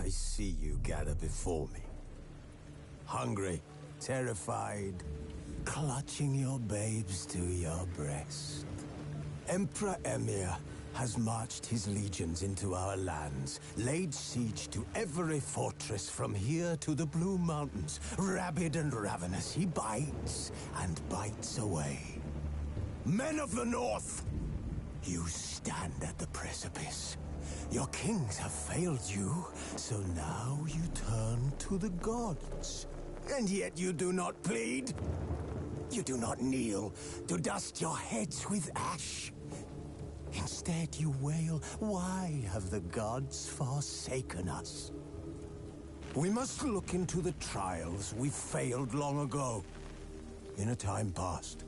I see you gather before me. Hungry, terrified, clutching your babes to your breast. Emperor Emir has marched his legions into our lands, laid siege to every fortress from here to the Blue Mountains. Rabid and ravenous, he bites and bites away. Men of the North, you stand at the precipice. Your kings have failed you, so now you turn to the gods. And yet you do not plead. You do not kneel to dust your heads with ash. Instead you wail, why have the gods forsaken us? We must look into the trials we failed long ago. In a time past,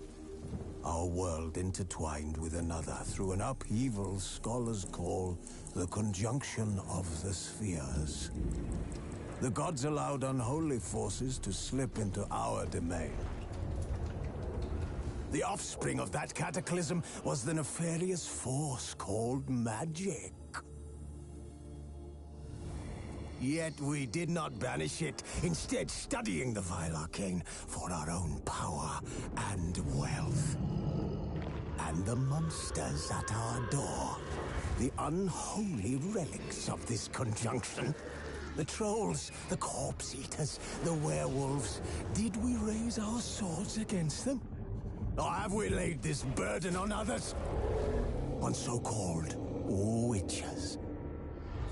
our world intertwined with another through an upheaval scholars call the conjunction of the spheres. The gods allowed unholy forces to slip into our domain. The offspring of that cataclysm was the nefarious force called magic. Yet we did not banish it, instead studying the vile arcane for our own power and wealth. And the monsters at our door, the unholy relics of this conjunction. The trolls, the corpse-eaters, the werewolves. Did we raise our swords against them? Or have we laid this burden on others? On so-called witches.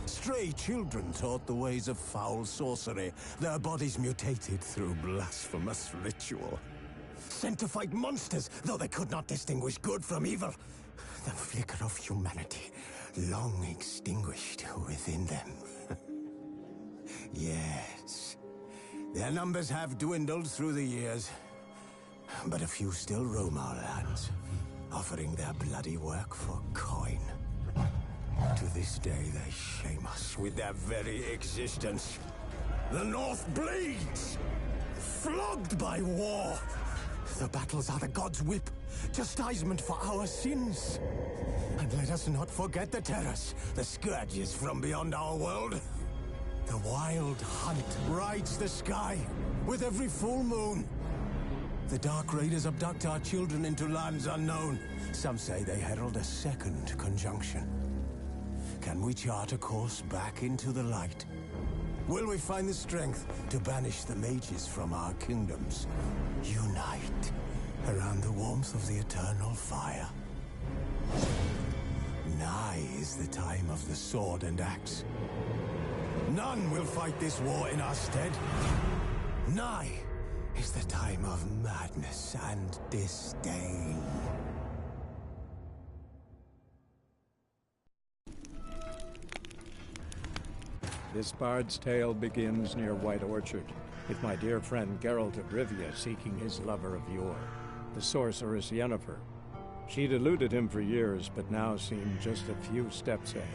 Stray children taught the ways of foul sorcery, their bodies mutated through blasphemous ritual. Sent to fight monsters, though they could not distinguish good from evil. The flicker of humanity, long extinguished within them. Yes, their numbers have dwindled through the years, but a few still roam our lands, offering their bloody work for coin. To this day, they shame us with their very existence. The North bleeds, flogged by war. The battles are the gods' whip, chastisement for our sins. And let us not forget the terrors, the scourges from beyond our world. The wild hunt rides the sky with every full moon. The Dark Raiders abduct our children into lands unknown. Some say they herald a second conjunction. Can we chart a course back into the light? Will we find the strength to banish the mages from our kingdoms? Unite around the warmth of the eternal fire. Nigh is the time of the sword and axe. None will fight this war in our stead. Nigh is the time of madness and disdain. This bard's tale begins near White Orchard, with my dear friend Geralt of Rivia seeking his lover of yore, the sorceress Yennefer. She'd eluded him for years, but now seemed just a few steps ahead.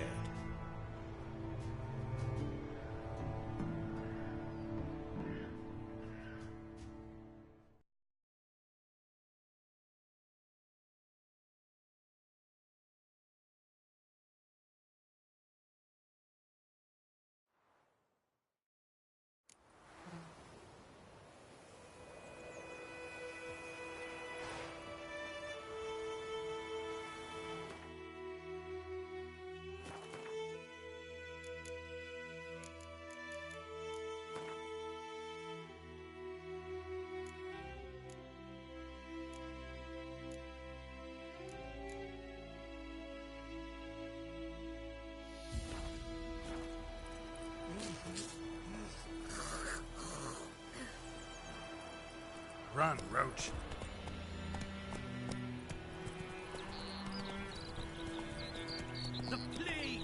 Run, Roach. The plague!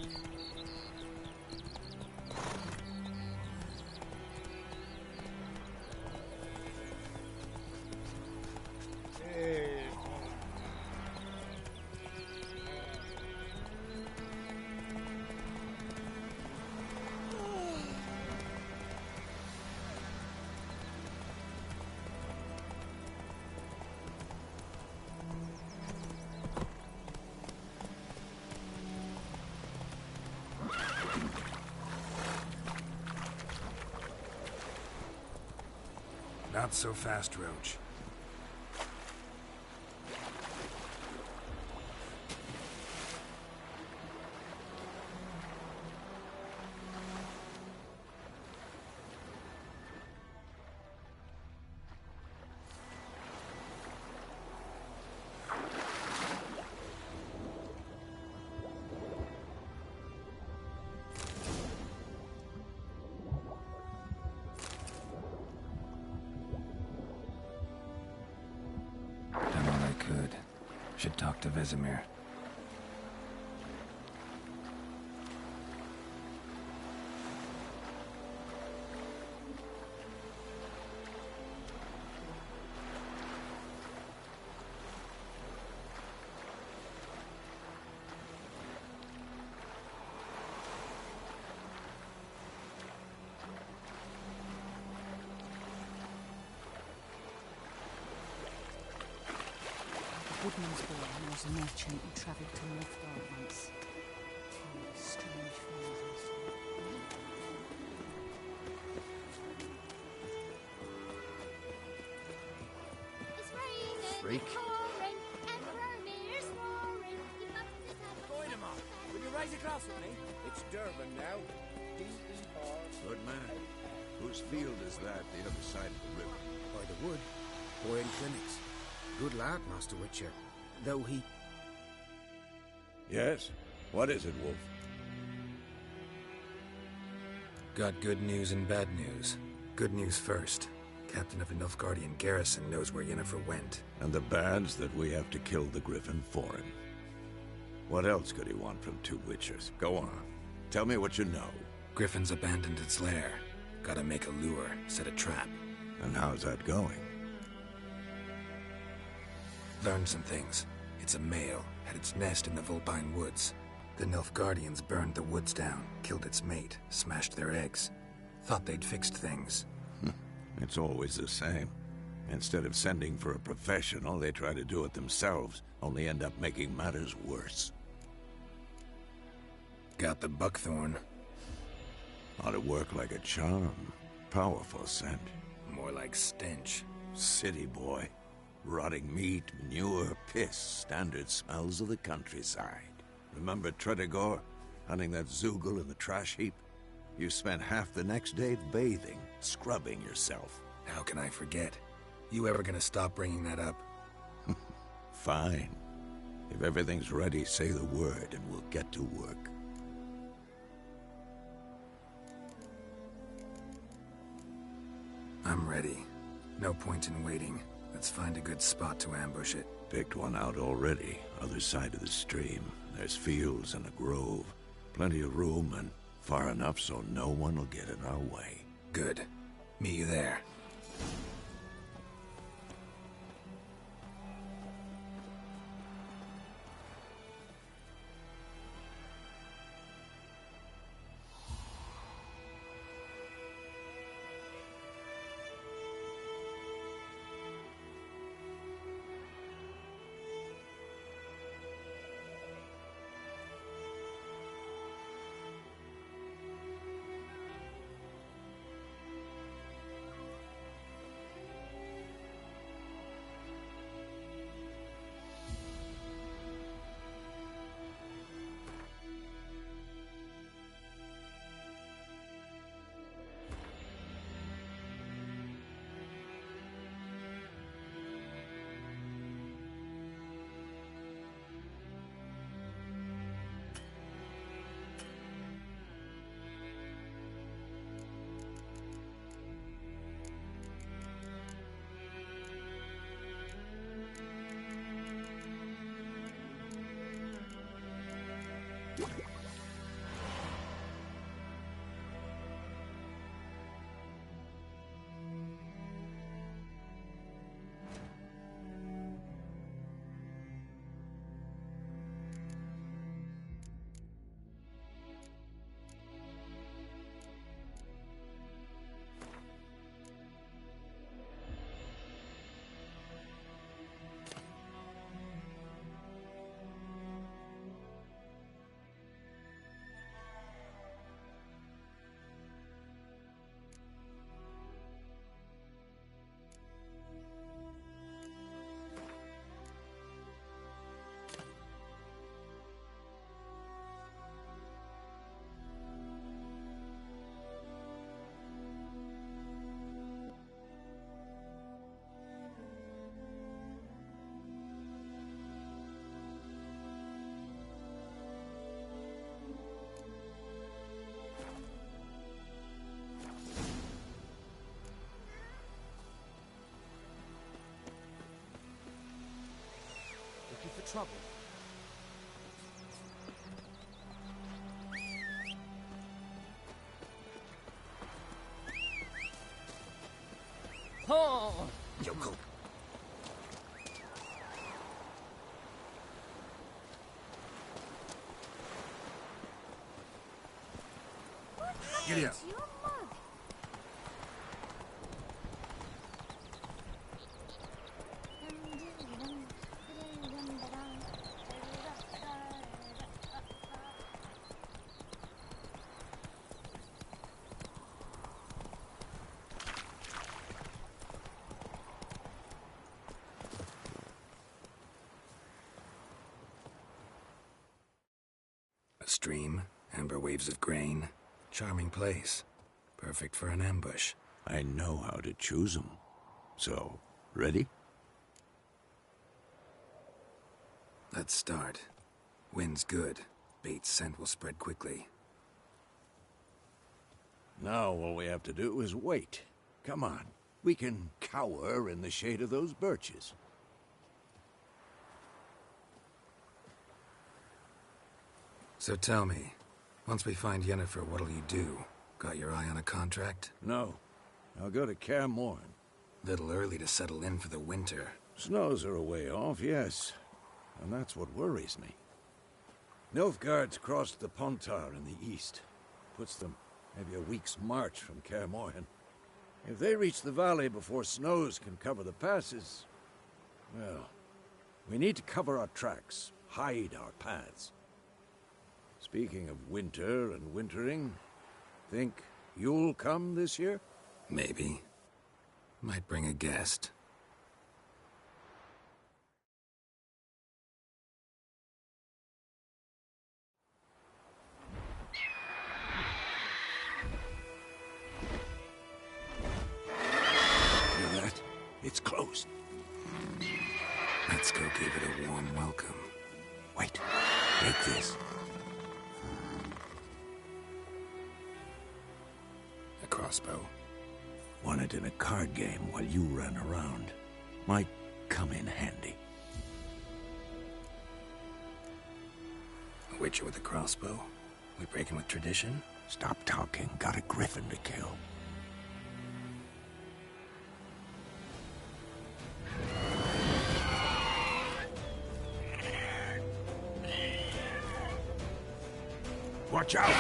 Not so fast, Roach. Done all I could. Should talk to Vesemir. Woodman's boy was a merchant who travelled to Nilfgaard once. Told us strange phrases. It's raining, Freak. pouring, and Vermeer's roaring. You must just have a Going him off. Will you raise a glass with me? It's Durban now. D-E-R. Good man. Whose field is that, the other side of the river? By the wood. Boy in clinics. Good lad, Master Witcher. Though he... Yes? What is it, Wolf? Got good news and bad news. Good news first. Captain of the Nilfgaardian garrison knows where Yennefer went. And the bad's that we have to kill the Griffin for him. What else could he want from two Witchers? Go on. Tell me what you know. Griffin's abandoned its lair. Gotta make a lure, set a trap. And how's that going? Learned some things. It's a male, had its nest in the Vulpine Woods. The Nilfgaardians burned the woods down, killed its mate, smashed their eggs. Thought they'd fixed things. It's always the same. Instead of sending for a professional, they try to do it themselves, only end up making matters worse. Got the buckthorn. Ought to work like a charm. Powerful scent. More like stench. City boy. Rotting meat, manure, piss, standard smells of the countryside. Remember Tredegor? Hunting that Zoogle in the trash heap? You spent half the next day bathing, scrubbing yourself. How can I forget? You ever gonna stop bringing that up? Fine. If everything's ready, say the word and we'll get to work. I'm ready. No point in waiting. Let's find a good spot to ambush it. Picked one out already, other side of the stream. There's fields and a grove. Plenty of room and far enough so no one will get in our way. Good. Meet you there. trouble? Oh! Yoko. Giddy up. Your mug. A stream, amber waves of grain. Charming place. Perfect for an ambush. I know how to choose them. So, ready? Let's start. Wind's good. Bait's scent will spread quickly. Now all we have to do is wait. Come on. We can cower in the shade of those birches. So tell me, once we find Yennefer, what'll you do? Got your eye on a contract? No. I'll go to Kaer Morhen. Little early to settle in for the winter. Snows are a way off, yes. And that's what worries me. Nilfgaard's crossed the Pontar in the east. Puts them maybe a week's march from Kaer Morhen. If they reach the valley before snows can cover the passes, well, we need to cover our tracks, hide our paths. Speaking of winter and wintering, think you'll come this year? Maybe. Might bring a guest. Hear that? It's closed. Let's go give it a warm welcome. Wait, take this. A crossbow. Won it in a card game while you ran around. Might come in handy. A witcher with a crossbow? We breaking with tradition? Stop talking. Got a griffin to kill. Watch out!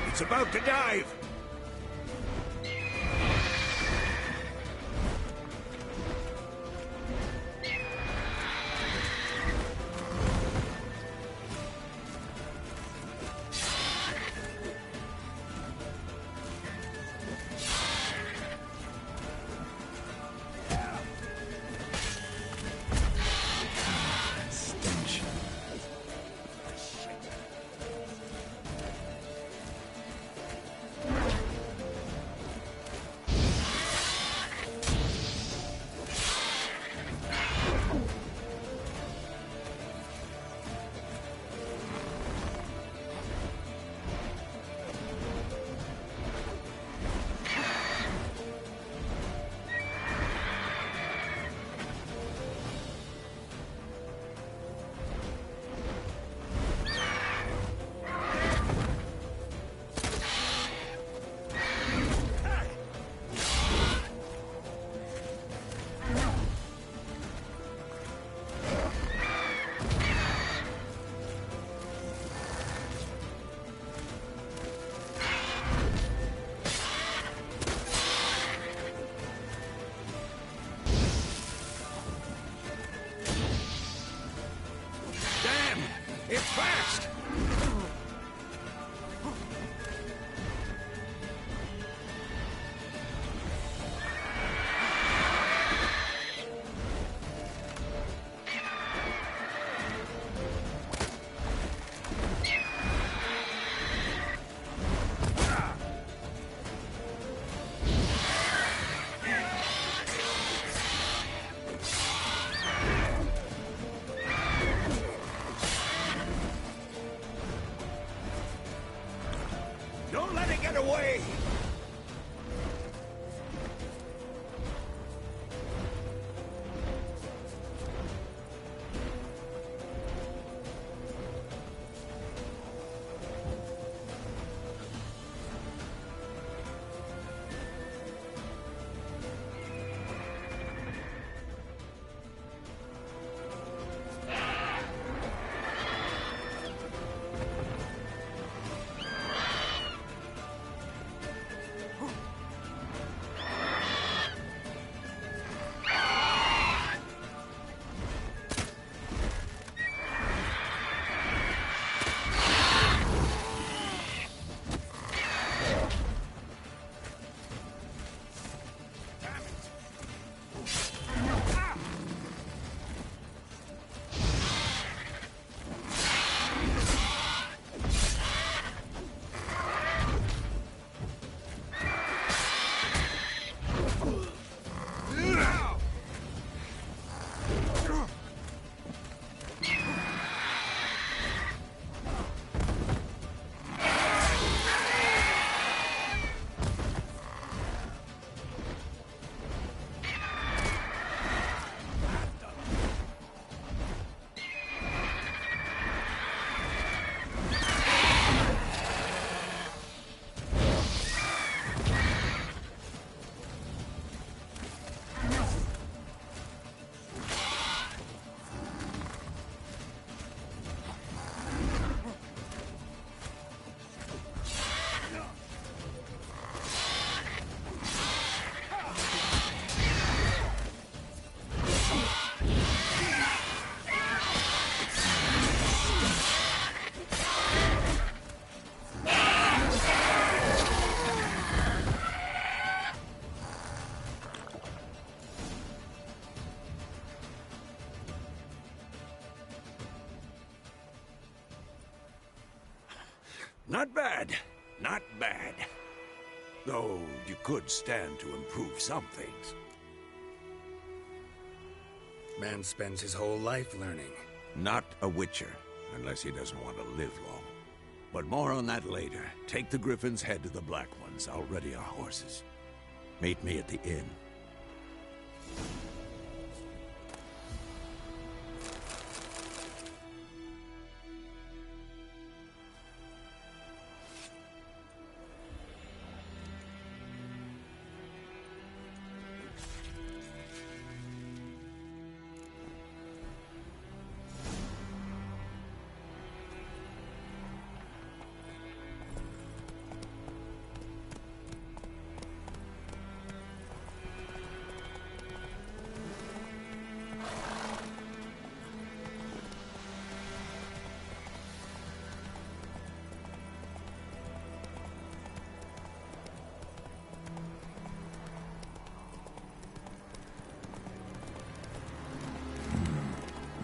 It's about to dive! It's fast! Not bad. Not bad. Though you could stand to improve some things. Man spends his whole life learning. Not a witcher, unless he doesn't want to live long. But more on that later. Take the Griffin's head to the Black Ones. I'll ready our horses. Meet me at the inn.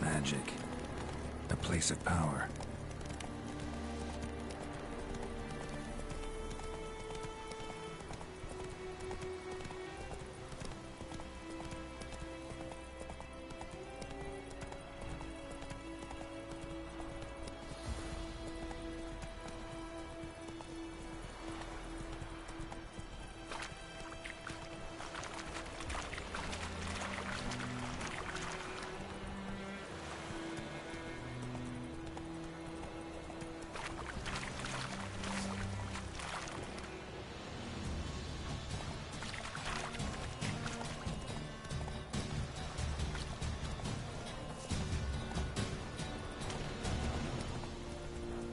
Magic. A place of power.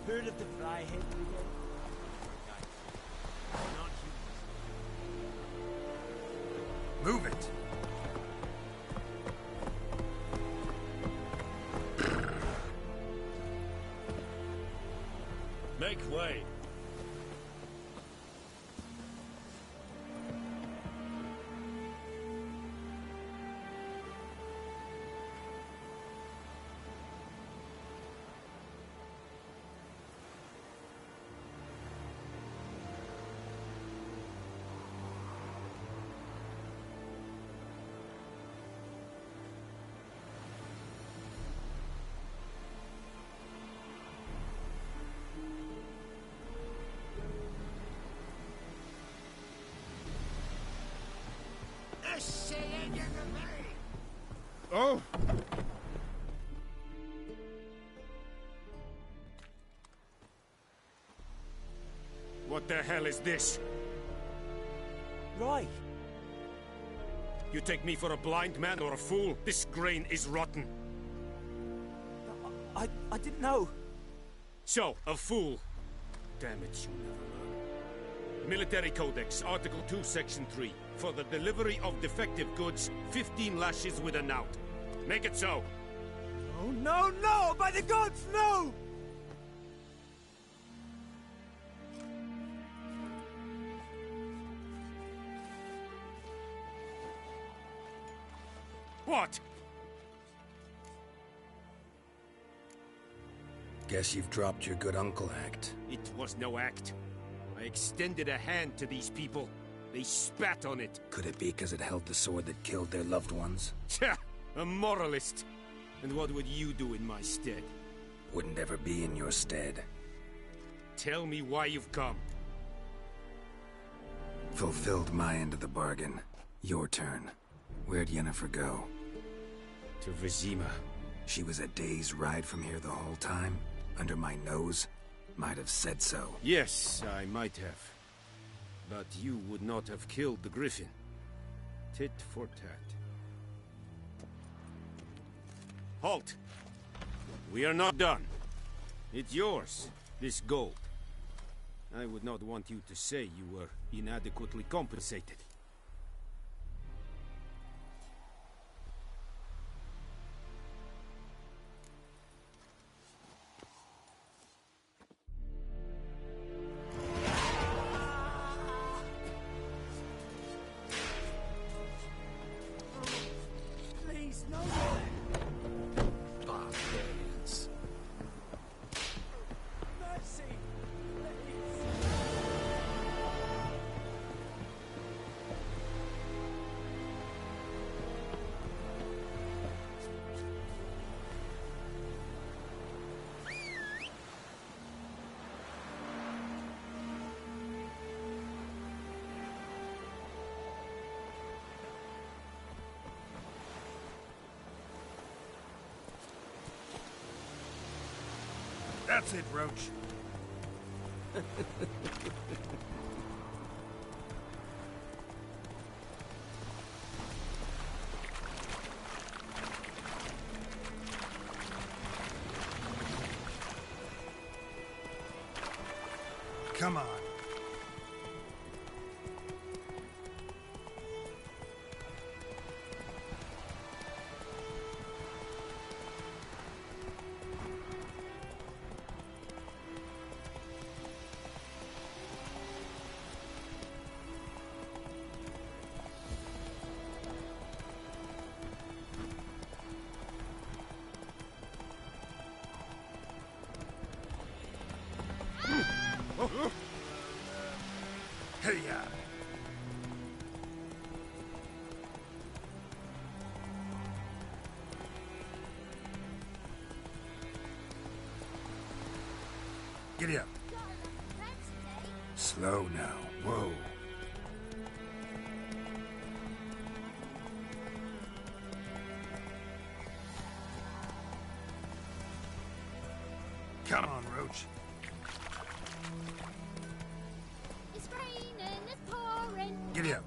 Heard of the Flyhead Brigade? Not humans. Move it! Make way. Oh! What the hell is this? Right. You take me for a blind man or a fool? This grain is rotten. I didn't know. So, a fool. Damn it, you never learn. Military Codex, Article 2, Section 3. For the delivery of defective goods, 15 lashes with a knout. Make it so. Oh, no, no! By the gods, no! What? Guess you've dropped your good uncle act. It was no act. I extended a hand to these people. They spat on it. Could it be because it held the sword that killed their loved ones? Tja, a moralist. And what would you do in my stead? Wouldn't ever be in your stead. Tell me why you've come. Fulfilled my end of the bargain. Your turn. Where'd Yennefer go? To Vizima. She was a day's ride from here the whole time? Under my nose? Might have said so. Yes, I might have. But you would not have killed the Griffin. Tit for tat. Halt! We are not done. It's yours, this gold. I would not want you to say you were inadequately compensated. Please, no. Barbarians. Mercy! Let me That's it, Roach. Come on. Hey-ya! Giddy up. Slow now. Whoa. Come on, Roach. It's raining, it's pouring. Giddy up.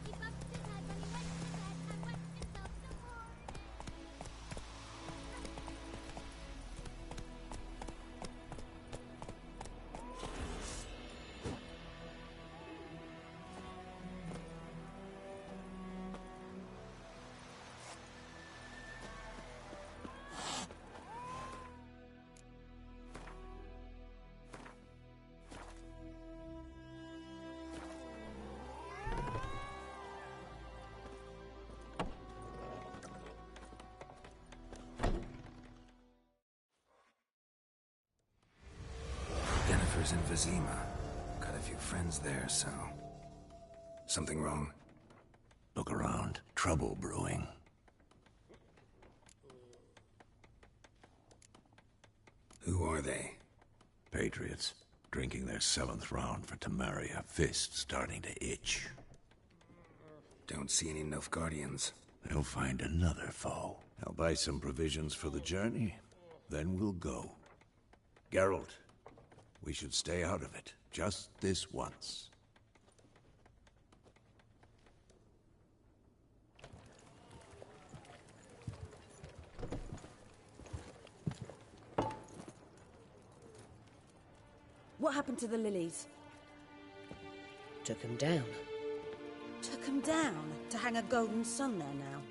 He bumped his head when he went to bed and wet himself some more. Yennefer's in Vizima. Got a few friends there, so... Something wrong? Look around. Trouble brewing. Who are they? Patriots. Drinking their 7th round for Temeria. Fists starting to itch. Don't see any Nilfgaardians. They'll find another foe. I'll buy some provisions for the journey. Then we'll go. Geralt, we should stay out of it. Just this once. What happened to the lilies? Took him down. Took them down to hang a golden sun there now.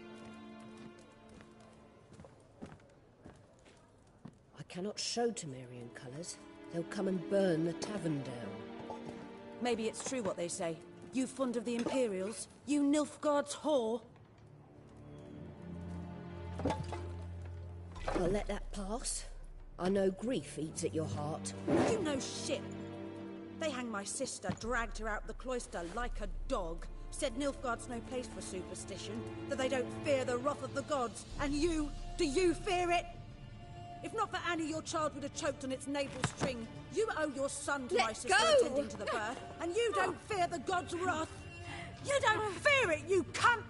I cannot show Temerian colours. They'll come and burn the tavern down. Maybe it's true what they say. You fond of the Imperials? You Nilfgaard's whore? I'll let that pass. I know grief eats at your heart. You know shit. They hanged my sister, dragged her out the cloister like a dog. Said Nilfgaard's no place for superstition, that they don't fear the wrath of the gods. And you, do you fear it? If not for Annie, your child would have choked on its navel string. You owe your son to my sister attending to the birth, and you don't fear the gods' wrath. You don't fear it, you cunt!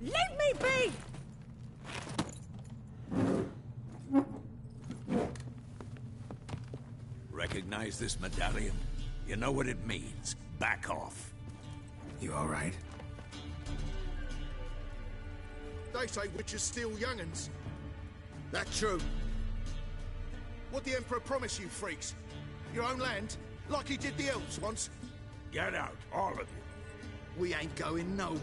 Leave me be! Recognize this medallion? You know what it means. Back off. You all right? They say witches steal young'uns. That true. What the Emperor promise you, freaks? Your own land? Like he did the elves once? Get out, all of you. We ain't going nowhere.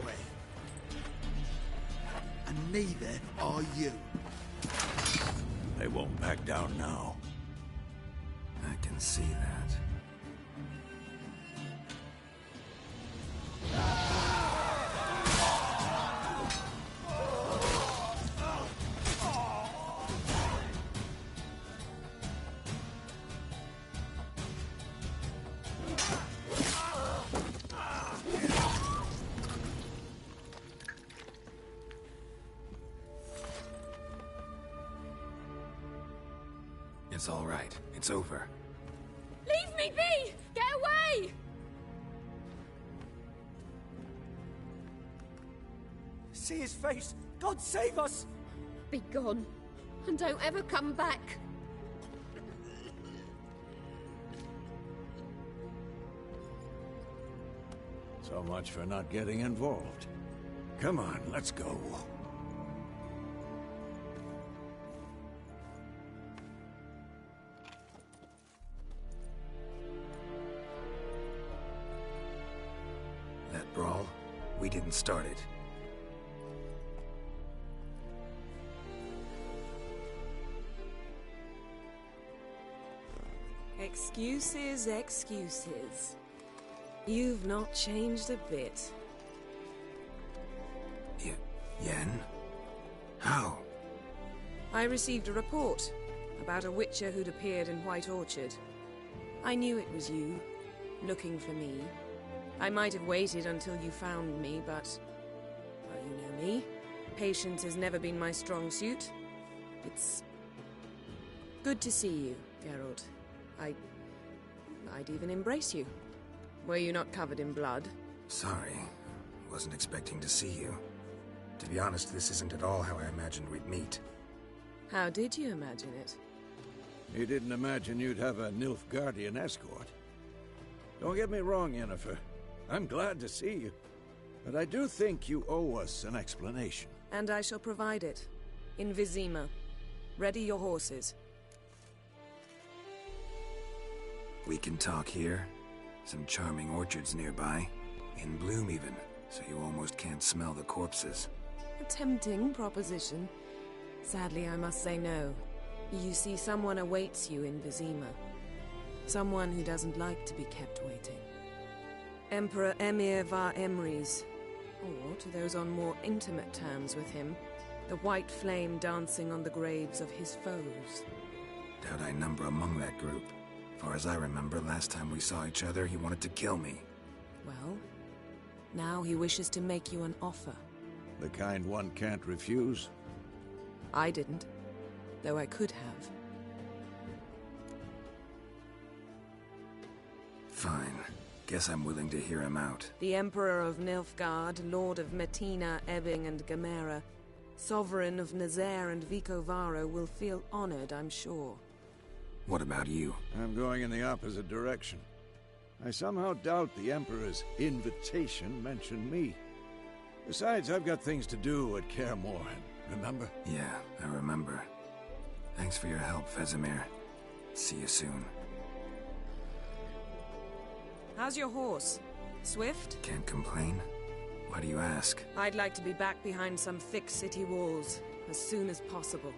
And neither are you. They won't back down now. I can see that. It's all right. It's over. Leave me be! Get away! see his face. God save us! Be gone, and don't ever come back. So much for not getting involved. Come on, let's go. That brawl, we didn't start it. Excuses, excuses. You've not changed a bit. Yen? How? I received a report about a witcher who'd appeared in White Orchard. I knew it was you, looking for me. I might have waited until you found me, but... well, you know me. Patience has never been my strong suit. It's... good to see you, Geralt. I'd even embrace you. Were you not covered in blood? Sorry. Wasn't expecting to see you. To be honest, this isn't at all how I imagined we'd meet. How did you imagine it? You didn't imagine you'd have a Nilfgaardian escort. Don't get me wrong, Yennefer. I'm glad to see you. But I do think you owe us an explanation. And I shall provide it. In Vizima. Ready your horses. We can talk here. Some charming orchards nearby. In bloom even, so you almost can't smell the corpses. A tempting proposition. Sadly, I must say no. You see, someone awaits you in Vizima. Someone who doesn't like to be kept waiting. Emperor Emir var Emrys. Or, to those on more intimate terms with him, the white flame dancing on the graves of his foes. Doubt I number among that group. Far as I remember, last time we saw each other, he wanted to kill me. Well, now he wishes to make you an offer. The kind one can't refuse? I didn't, though I could have. Fine. Guess I'm willing to hear him out. The Emperor of Nilfgaard, Lord of Metina, Ebbing and Gamera, Sovereign of Nazaire and Vicovaro will feel honored, I'm sure. What about you? I'm going in the opposite direction. I somehow doubt the Emperor's invitation mentioned me. Besides, I've got things to do at Kaer Morhen, remember? Yeah, I remember. Thanks for your help, Vesemir. See you soon. How's your horse? Swift? Can't complain. Why do you ask? I'd like to be back behind some thick city walls as soon as possible.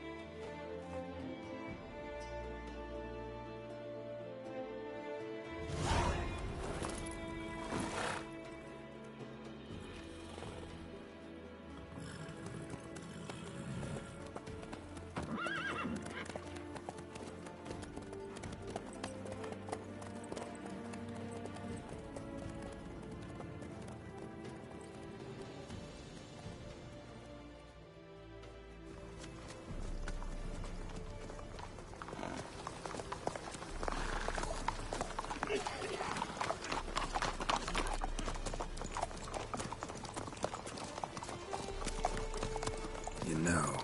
You know,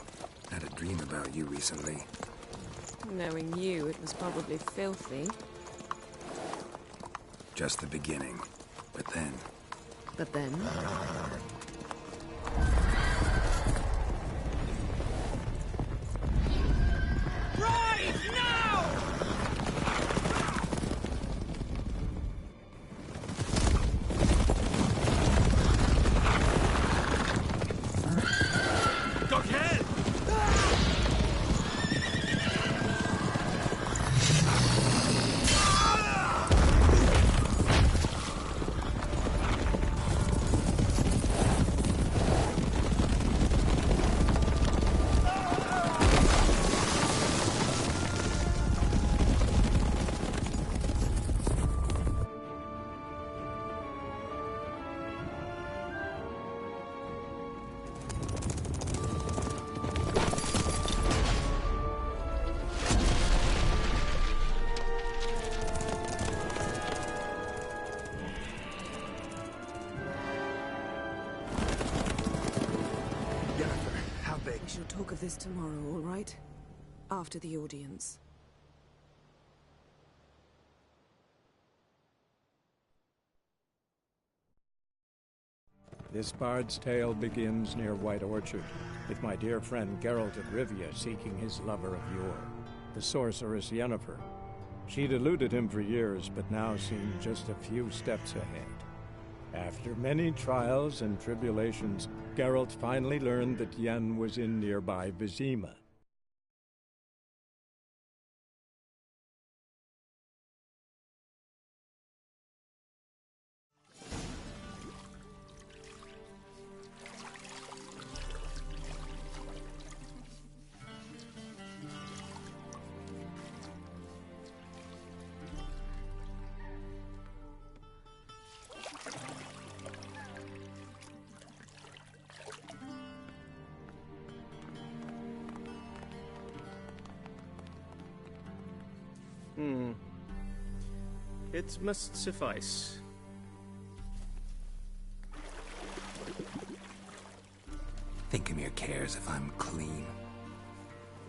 I had a dream about you recently. Knowing you, it was probably filthy. Just the beginning. But then... But then? Rise now! We shall talk of this tomorrow, all right? After the audience. This bard's tale begins near White Orchard, with my dear friend Geralt of Rivia seeking his lover of yore, the sorceress Yennefer. She'd eluded him for years, but now seemed just a few steps ahead. After many trials and tribulations, Geralt finally learned that Yen was in nearby Vizima. It must suffice. Think Emir cares if I'm clean?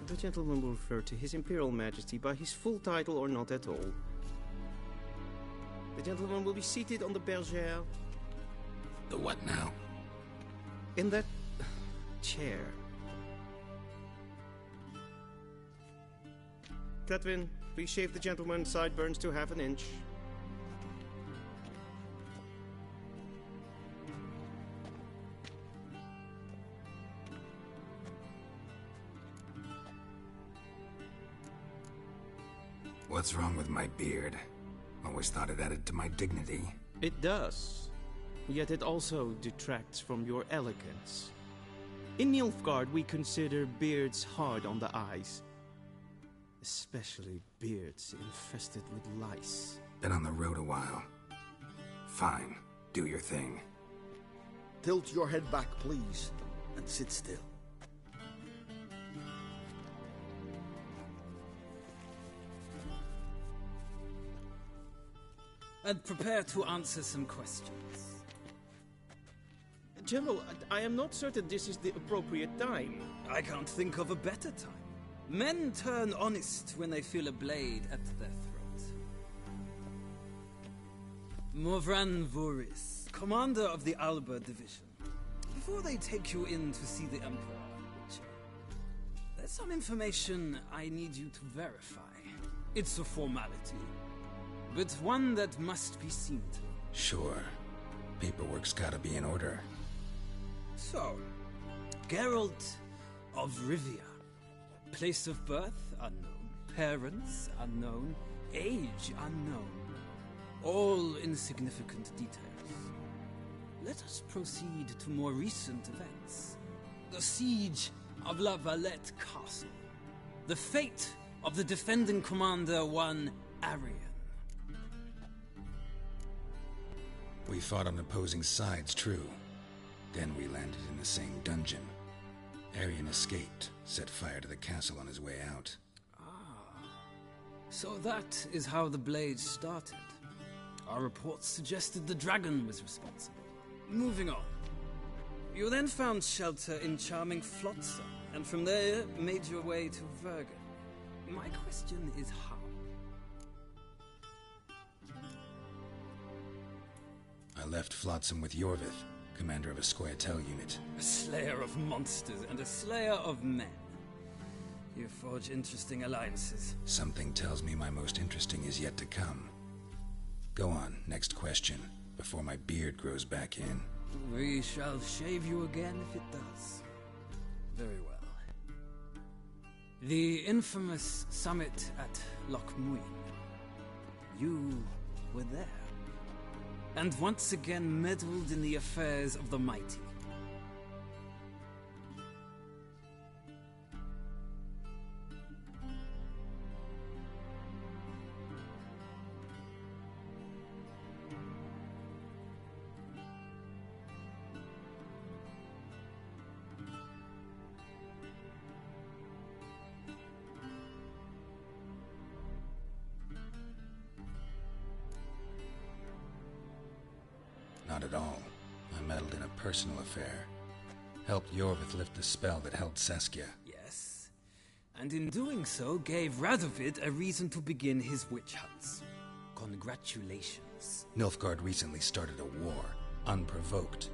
The gentleman will refer to His Imperial Majesty by his full title or not at all. The gentleman will be seated on the bergère. The what now? In that chair. Catwin, please shave the gentleman's sideburns to half an inch. What's wrong with my beard? Always thought it added to my dignity. It does. Yet it also detracts from your elegance. In Nilfgaard, we consider beards hard on the eyes. Especially beards infested with lice. Been on the road a while. Fine. Do your thing. Tilt your head back, please, and sit still. And prepare to answer some questions. General, I am not certain this is the appropriate time. I can't think of a better time. Men turn honest when they feel a blade at their throat. Morvran Voris, commander of the Alba Division. Before they take you in to see the Emperor, Witcher, there's some information I need you to verify. It's a formality, but one that must be seen to. Sure. Paperwork's gotta be in order. So, Geralt of Rivia. Place of birth unknown. Parents unknown. Age unknown. All insignificant details. Let us proceed to more recent events. The siege of La Valette Castle. The fate of the defending commander, one Arian. We fought on opposing sides, true. Then we landed in the same dungeon. Arian escaped, set fire to the castle on his way out. So that is how the blade started. Our reports suggested the dragon was responsible. Moving on. You then found shelter in charming Flotsam, and from there made your way to Vergen. My question is how? I left Flotsam with Yorvith, commander of a Scoia'tael unit. A slayer of monsters and a slayer of men. You forge interesting alliances. Something tells me my most interesting is yet to come. Go on, next question, before my beard grows back in. We shall shave you again if it does. Very well. The infamous summit at Loch Muin. You were there. And once again meddled in the affairs of the mighty. Not at all. I meddled in a personal affair. Helped Yorvith lift the spell that held Saskia. Yes. And in doing so, gave Radovid a reason to begin his witch hunts. Congratulations. Nilfgaard recently started a war, unprovoked.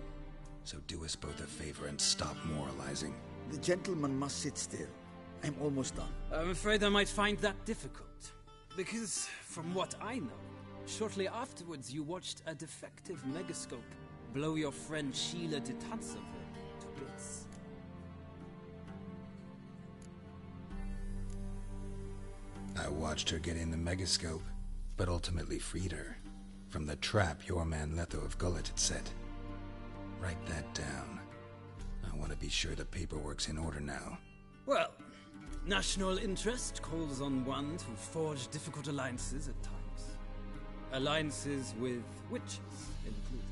So do us both a favor and stop moralizing. The gentleman must sit still. I'm almost done. I'm afraid I might find that difficult. Because, from what I know, shortly afterwards you watched a defective megascope blow your friend Sheila de Tansevo to bits. I watched her get in the megascope, but ultimately freed her from the trap your man Letho of Gullet had set. Write that down. I want to be sure the paperwork's in order now. Well, national interest calls on one to forge difficult alliances at times. Alliances with witches included.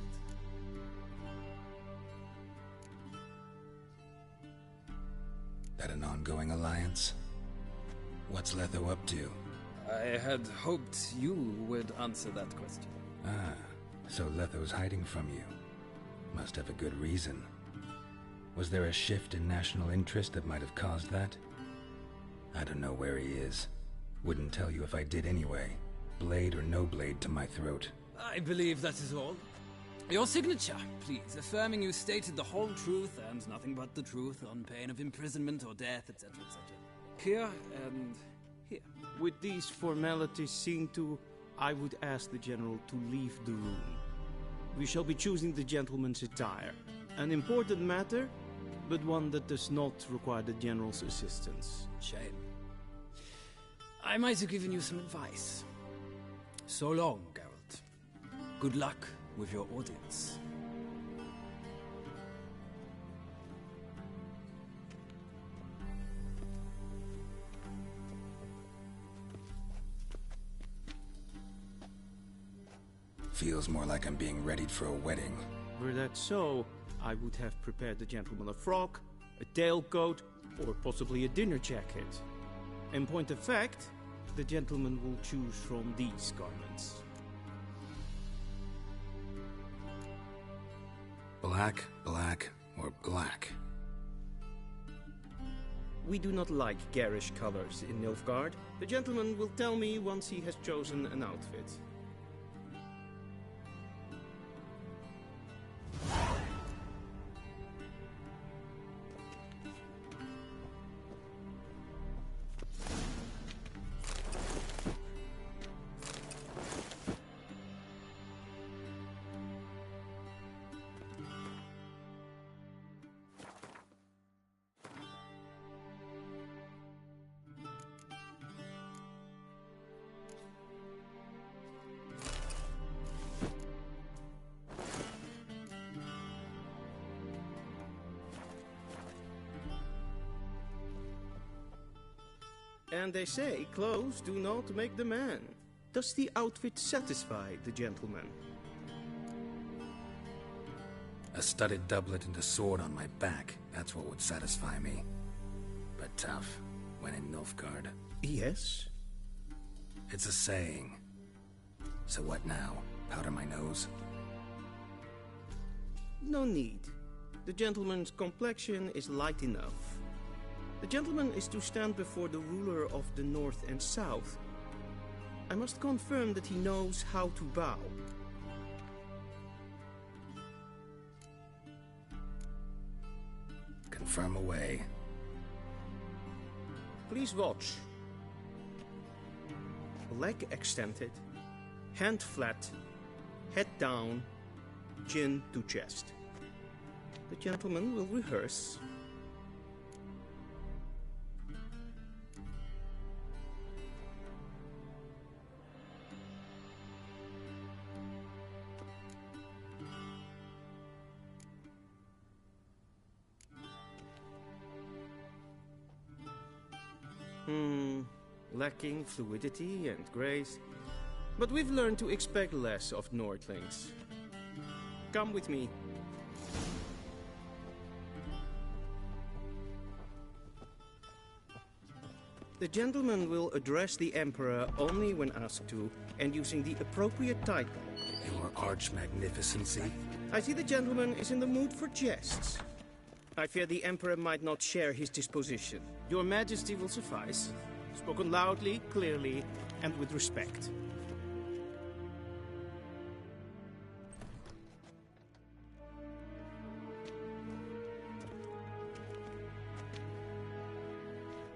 That an ongoing alliance? What's Letho up to? I had hoped you would answer that question. Ah, so Letho's hiding from you. Must have a good reason. Was there a shift in national interest that might have caused that? I don't know where he is. Wouldn't tell you if I did anyway. Blade or no blade to my throat. I believe that is all. Your signature, please, affirming you stated the whole truth and nothing but the truth on pain of imprisonment or death, etc., etc. Here and here. With these formalities seen to, I would ask the General to leave the room. We shall be choosing the gentleman's attire. An important matter, but one that does not require the General's assistance. Shame. I might have given you some advice. So long, Geralt. Good luck with your audience. Feels more like I'm being readied for a wedding. Were that so, I would have prepared the gentleman a frock, a tailcoat, or possibly a dinner jacket. In point of fact, the gentleman will choose from these garments. Black, black, or black? We do not like garish colors in Nilfgaard. The gentleman will tell me once he has chosen an outfit. And they say clothes do not make the man. Does the outfit satisfy the gentleman? A studded doublet and a sword on my back, that's what would satisfy me. But tough, when in Nilfgaard. Yes? It's a saying. So what now? Powder my nose? No need. The gentleman's complexion is light enough. The gentleman is to stand before the ruler of the North and South. I must confirm that he knows how to bow. Confirm away. Please watch. Leg extended, hand flat, head down, chin to chest. The gentleman will rehearse. Lacking fluidity and grace. But we've learned to expect less of Nordlings. Come with me. The gentleman will address the Emperor only when asked to, and using the appropriate title. Your Arch-Magnificency? I see the gentleman is in the mood for jests. I fear the Emperor might not share his disposition. Your Majesty will suffice. Spoken loudly, clearly, and with respect.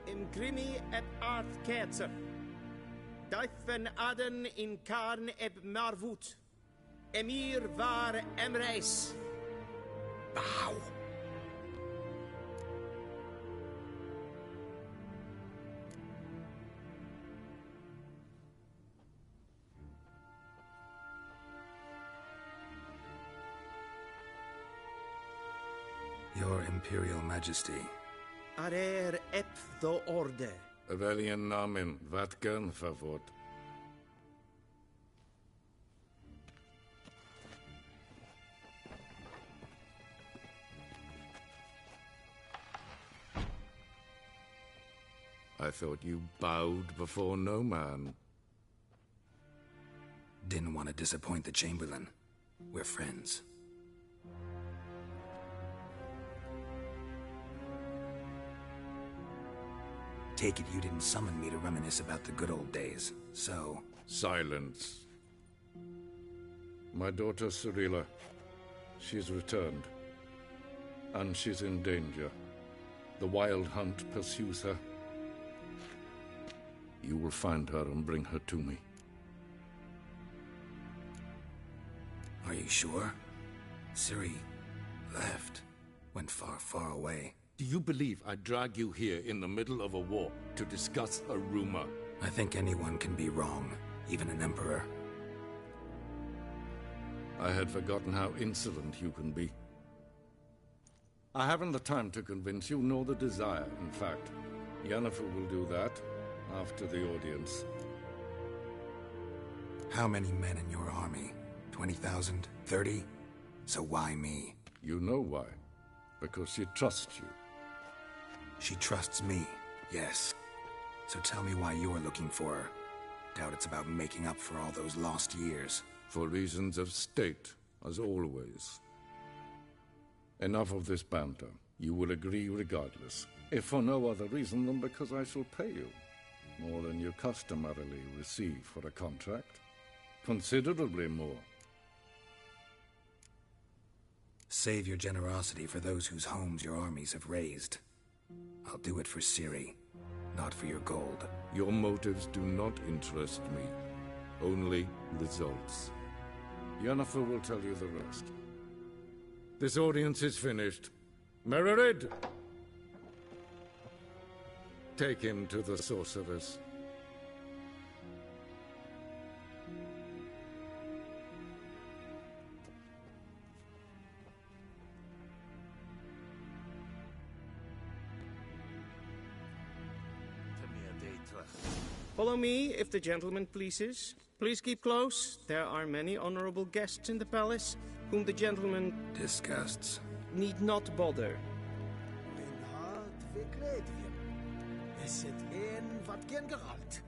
Imgrimi et art kerzer. Daifen aden in karn eb marvut. Emir var emreis. Bow. Your Imperial Majesty. Arer ep the orde. Velian namen, vatgen favot. I thought you bowed before no man. Didn't want to disappoint the Chamberlain. We're friends. Take it you didn't summon me to reminisce about the good old days, so... Silence. My daughter Cirilla, she's returned. And she's in danger. The Wild Hunt pursues her. You will find her and bring her to me. Are you sure? Ciri left. Went far, far away. Do you believe I'd drag you here in the middle of a war to discuss a rumor? I think anyone can be wrong, even an emperor. I had forgotten how insolent you can be. I haven't the time to convince you, nor the desire, in fact. Yennefer will do that after the audience. How many men in your army? 20,000? 30? So why me? You know why. Because she trusts you. She trusts me, yes. So tell me why you're looking for her. Doubt it's about making up for all those lost years. For reasons of state, as always. Enough of this banter. You will agree regardless. If for no other reason than because I shall pay you. More than you customarily receive for a contract. Considerably more. Save your generosity for those whose homes your armies have razed. I'll do it for Ciri, not for your gold. Your motives do not interest me. Only results. Yennefer will tell you the rest. This audience is finished. Mererid! Take him to the sorceress. Follow me, if the gentleman pleases. Please keep close. There are many honorable guests in the palace, whom the gentleman... disgusts. ...need not bother. Is het een wat geen geralt?